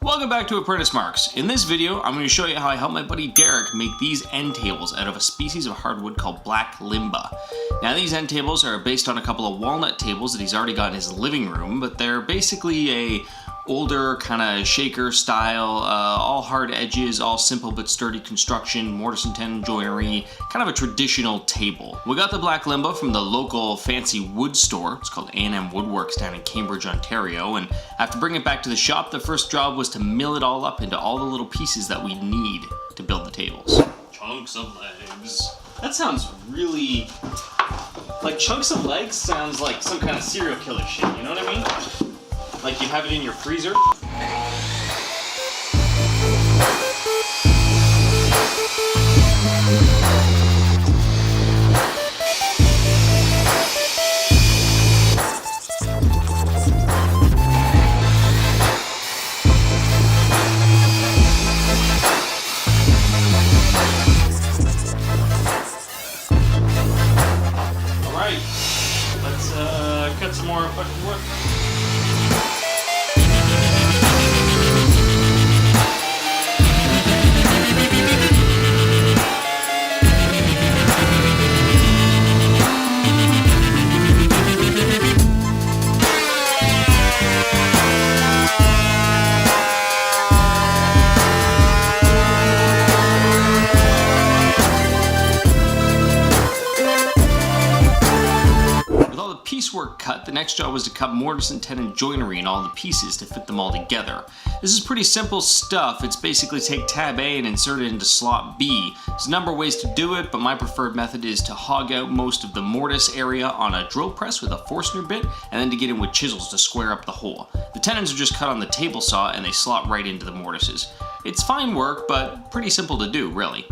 Welcome back to Apprentice Marks. In this video, I'm going to show you how I helped my buddy Derek make these end tables out of a species of hardwood called Black Limba. Now these end tables are based on a couple of walnut tables that he's already got in his living room, but they're basically a older kind of shaker style, all hard edges, all simple but sturdy construction, mortise and tenon joinery, kind of a traditional table. We got the Black Limba from the local fancy wood store. It's called A&M Woodworks down in Cambridge, Ontario, and after bringing it back to the shop, the first job was to mill it all up into all the little pieces that we need to build the tables. Chunks of legs. That sounds really... like chunks of legs sounds like some kind of serial killer shit, you know what I mean? Like you have it in your freezer. All right, let's cut some more fucking wood. Piecework cut, the next job was to cut mortise and tenon joinery in all the pieces to fit them all together. This is pretty simple stuff. It's basically take tab A and insert it into slot B. There's a number of ways to do it, but my preferred method is to hog out most of the mortise area on a drill press with a Forstner bit, and then to get in with chisels to square up the hole. The tenons are just cut on the table saw and they slot right into the mortises. It's fine work, but pretty simple to do, really.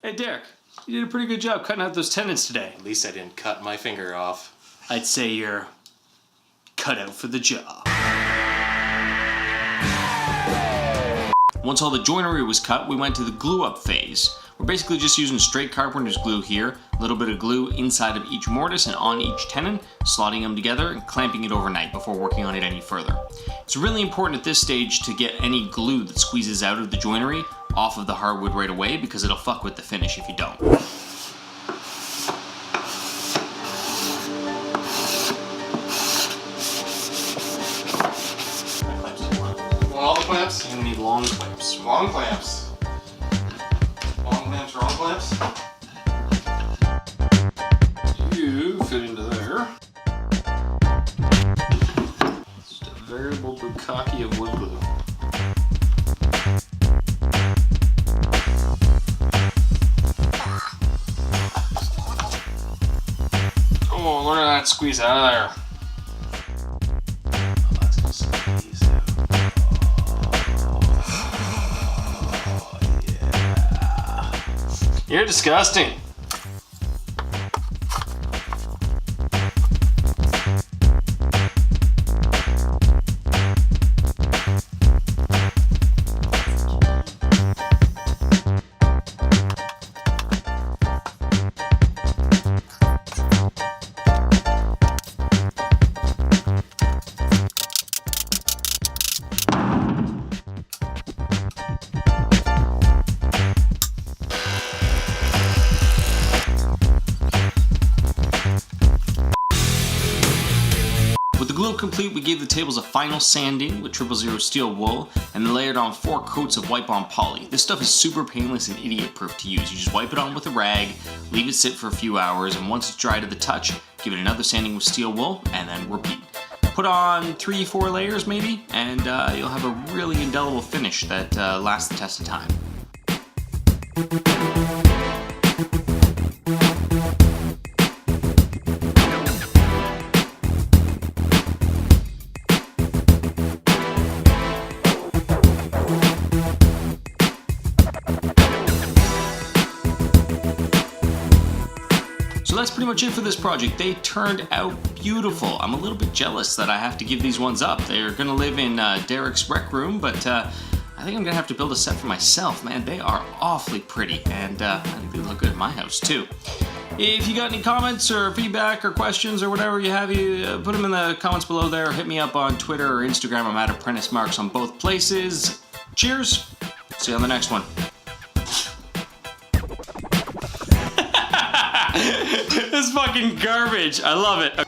Hey Derek, you did a pretty good job cutting out those tenons today. At least I didn't cut my finger off. I'd say you're cut out for the job. Once all the joinery was cut, we went to the glue up phase. We're basically just using straight carpenter's glue here, a little bit of glue inside of each mortise and on each tenon, slotting them together and clamping it overnight before working on it any further. It's really important at this stage to get any glue that squeezes out of the joinery off of the hardwood right away, because it'll fuck with the finish if you don't. All the clamps? You're gonna need long clamps. Long clamps. Long clamps, wrong clamps. You fit into there. Just a variable bukkake of wood glue. Oh, look at that squeeze out of there. Oh, that's gonna squeeze out. Oh, yeah. You're disgusting. glue complete, we gave the tables a final sanding with 000 steel wool and then layered on 4 coats of wipe-on poly. This stuff is super painless and idiot-proof to use. You just wipe it on with a rag, leave it sit for a few hours, and once it's dry to the touch, give it another sanding with steel wool, and then repeat. put on 3-4 layers maybe, and you'll have a really indelible finish that lasts the test of time. So that's pretty much it for this project. They turned out beautiful. I'm a little bit jealous that I have to give these ones up. They're gonna live in Derek's rec room, but I think I'm gonna have to build a set for myself. Man, they are awfully pretty, and I think they look good in my house too. If you got any comments or feedback or questions or whatever you have, put them in the comments below there. Hit me up on Twitter or Instagram. I'm at Apprentice Marks on both places. Cheers. See you on the next one. This is fucking garbage. I love it.